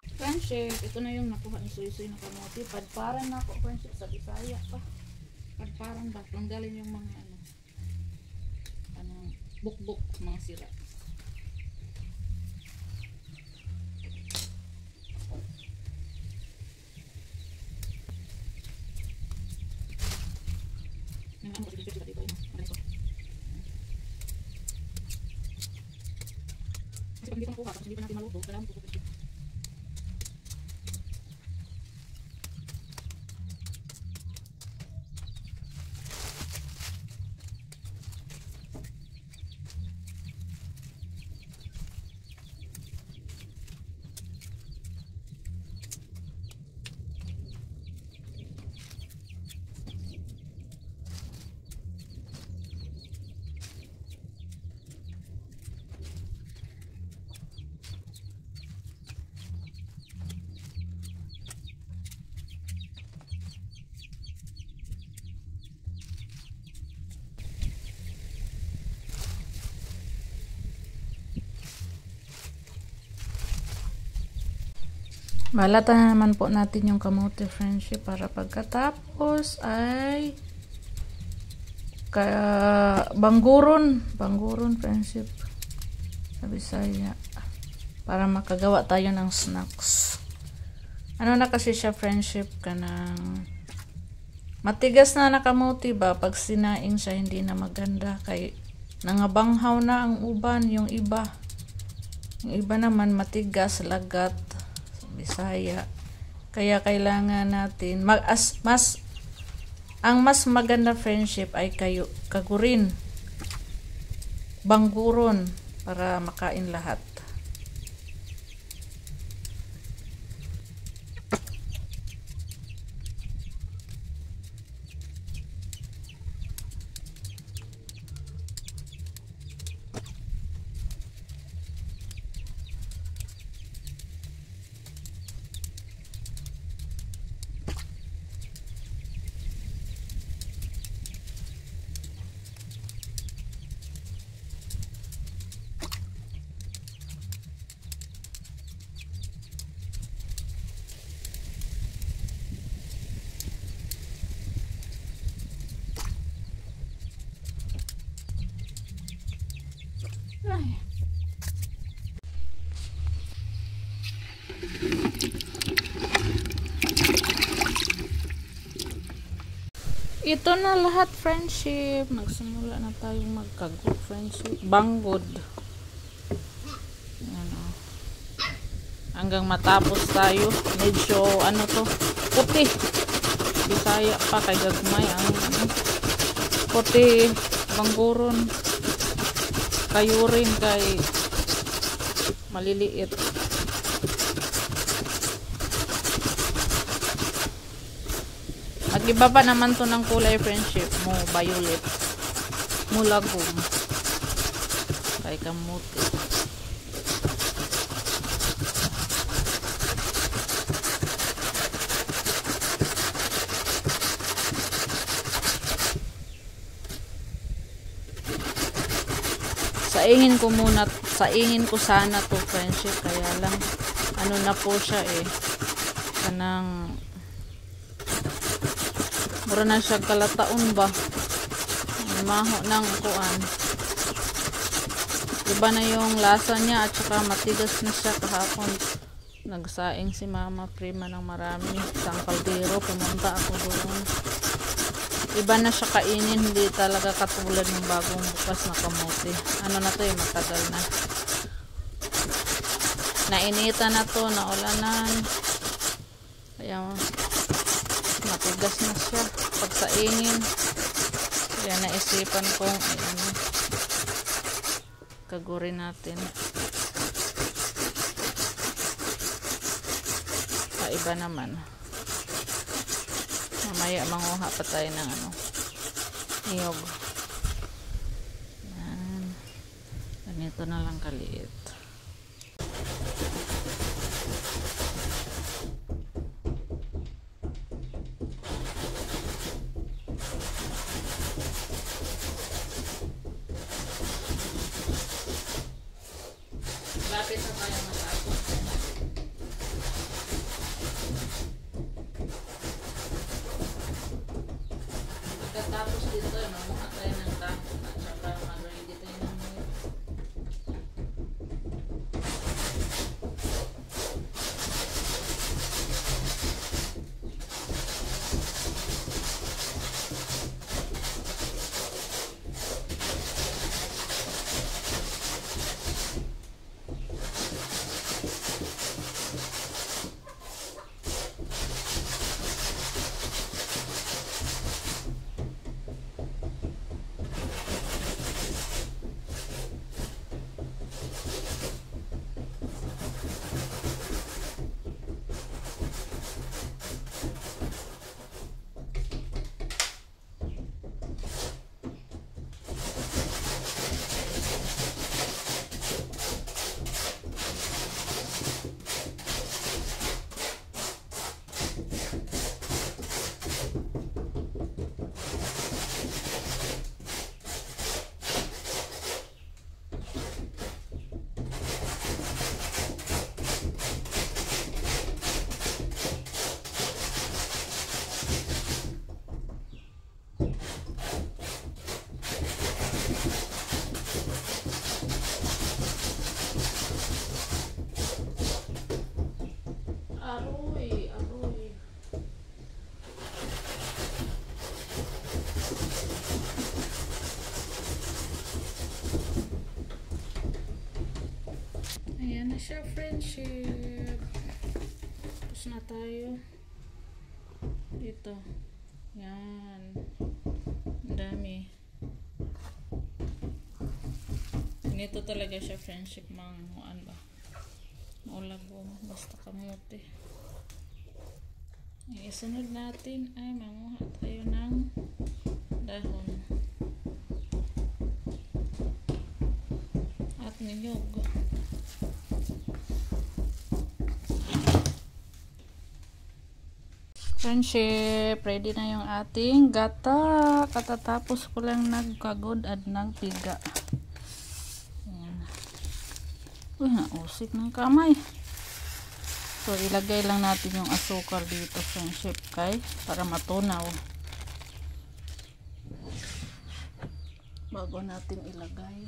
Friendship, ito na yung nakuha ni Suy-Suy na kamote. Padparan na ako, friendship, sa Bisaya pa. Padparan ba? Tanggalin yung mga bukbuk, mga sira. Kasi pag hindi ko nakuha, tapos hindi pa natin maluto, kailangan ko friendship. Balatan na naman po natin yung kamote, friendship, para pagkatapos ay bangguron, friendship, sa Bisaya, para makagawa tayo ng snacks. Ano na kasi siya, friendship, kanang matigas na nakamote ba, pag sinaing siya hindi na maganda, kay nangabanghaw na ang uban, yung iba naman matigas, lagat, Bisaya. Kaya kailangan natin ang mas maganda, friendship, ay kagurin, bangguron, para makain lahat. Ay. Ito na lahat, friendship. Nagsimula na tayong magkago, friendship. Banggod. Ano. Hanggang matapos tayo. Medyo puti. Bisaya pa, kay gagmay ang puti, bangguron. Kayo rin kay maliliit. Mag-iba pa naman to ng kulay, friendship, mo violet, mo lagom, kay kamuti. Saingin ko sana to, friendship, kaya lang na po siya kanang mura na siya kalataon ba, maho ng kuan, iba na yung lasa niya, at saka matigas na siya. Kahapon nagsaing si Mama Prima ng marami sa kaldero, pumunta ako doon. Iba na siya kainin, hindi talaga katulad ng bagong bukas na kamote. Na to, matagal na. Nainitan na to, naulanan. Kaya matigas na siya pag saingin. Kaya naisipan kong kagurin natin. Iba naman. Mamaya manguha pa tayo ng niyog. Yan. Ganito na lang kaliit. Lapit na tayo matapos. Pagkatapos dito, mamuha tayo ng dahon at saka mag-ready tayo ng milk. Aroy, aroy. Ayan na siya, friendship. Tapos na tayo. Ito. Yan. Ang dami. Ganito talaga siya, friendship. Manguan ba? Ulag mo. Basta kamote. Isunod natin ay manguha tayo ng dahon at niyog. Friendship, ready na yung ating gata. Katatapos ko lang nagkagod at nagpiga. Uy, nausik ng kamay. So, ilagay lang natin yung asukal dito, friendship, para matunaw. Bago natin ilagay.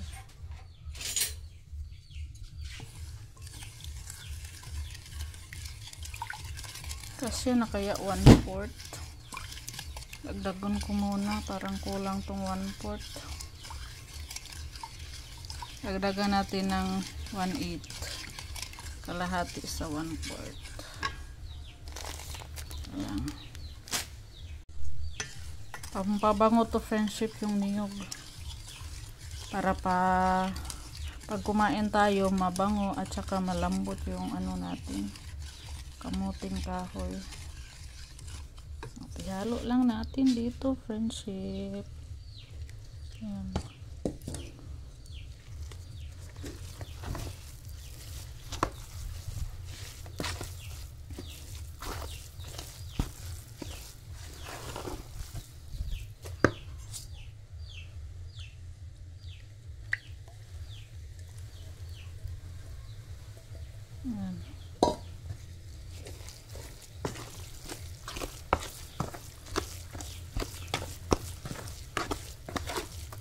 Kasi na kaya 1/4. Dagdagan ko muna, parang kulang tong 1/4. Dagdagan natin ng 1/8. Kalahati sa 1/4. Ayan. Pampabango to, friendship, yung niyog. Para pag kumain tayo, mabango at saka malambot yung ano natin. Kamuting kahoy. Ihalo lang natin dito, friendship. Ayan. Ayan.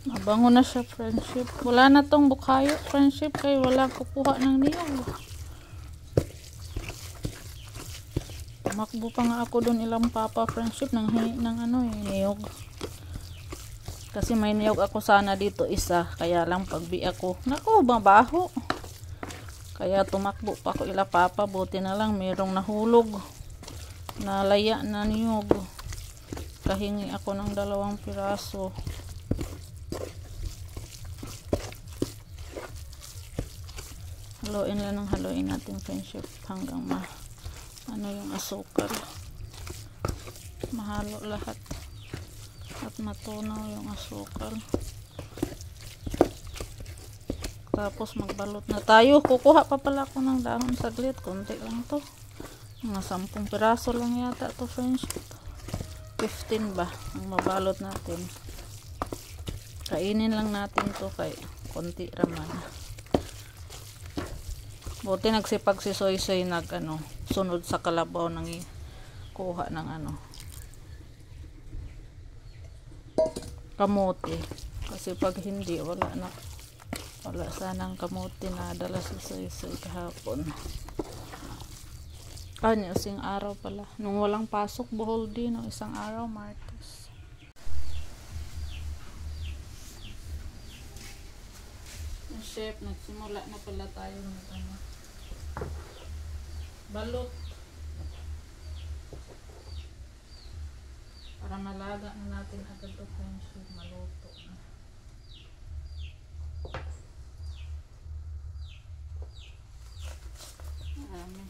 Mabango na siya, friendship. Wala na tong bukhayo, friendship, kaya wala kukuha ng niyog. Tumakbo pa nga ako dun ilang papa, friendship, ng niyog. Kasi may niyog ako sana dito isa, kaya lang pagbi ako, naku, mabaho. Kaya tumakbo pa ako ila papa, buti na lang mayroong nahulog. Nalaya na niyog. Kahingi ako ng 2 piraso. Haluin lang ng haluin natin, friendship, hanggang ano yung asukal. Mahalo lahat. At matunaw yung asukal. Tapos magbalot na tayo. Kukuha pa pala ako ng dahon saglit. Konti lang to. Mga 10 piraso lang yata to, friendship. 15 ba ang mabalot natin. Kainin lang natin to kay konti raman. Buti nagsipag si Soy Soy sunod sa kalabaw nang kuha ng kamote. Kasi pag hindi, wala sanang kamote na dala sa soy-soy kahapon. Isang araw pala. Nung walang pasok, buhol din. No? Isang araw, Martes. Chef, nagsimula na pala tayo ng balot. Para malaga na natin agad ito, friendship. Maluto na. Marami.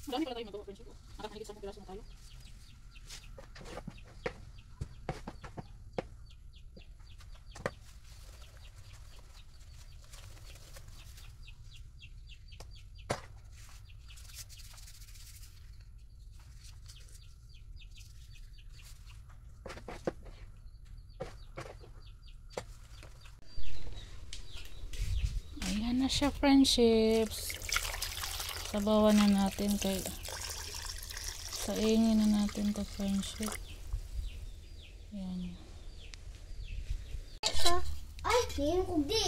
Marami pala tayo magawa, friendship. Nakakahigit 10 piraso na tayo. Ayan na siya, friendships. Sabawan na natin kay saingin na natin to, friendship. Yan. Ay, ngayon ko di.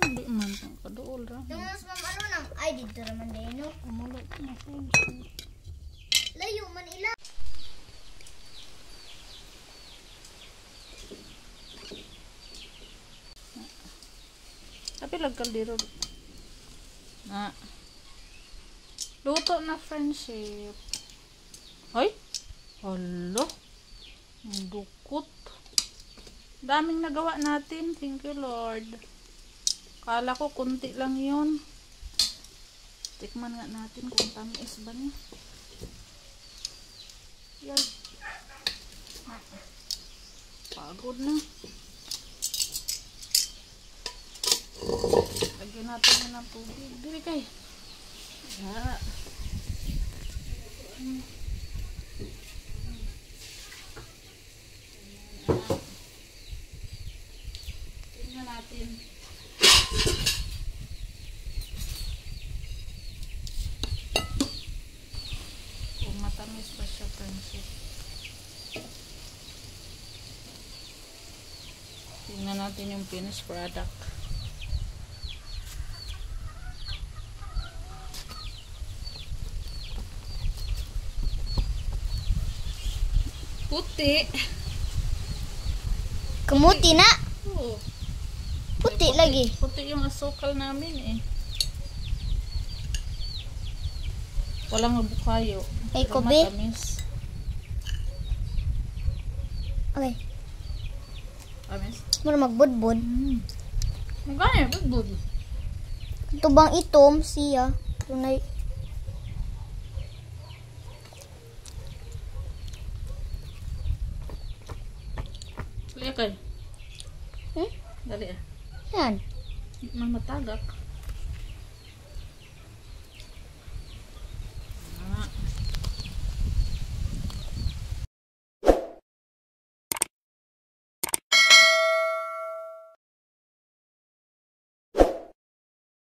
Hindi man itong kadool ra. Yung mas mamano nang, ay, dito naman din, no? Umulot na, friendship. Layo man ila. Tapi lagkaldero na luto na, friendship. Ay, hala, ang dukot. Daming nagawa natin. Thank you, Lord. Kala ko kunti lang yun. Tikman nga natin kung tamis ba niya. Yan. Pagod na. Lagyan natin na ng tubig. Dili kay. Ya. Tingnan natin. Kung matamis pa siya, friendship. Tingnan natin yung finished product. Puti. Kamuti na. Oo. Puti lagi. Puti yung asukal namin eh. Walang bukayo. Ay, Pero kobe. matamis. Okay. Tamis? Mura magbudbud. Magkano yung budbud? Ito bang itom siya? Tunay. Dali kay. Hmm? Dali ah. Yan. Matagak.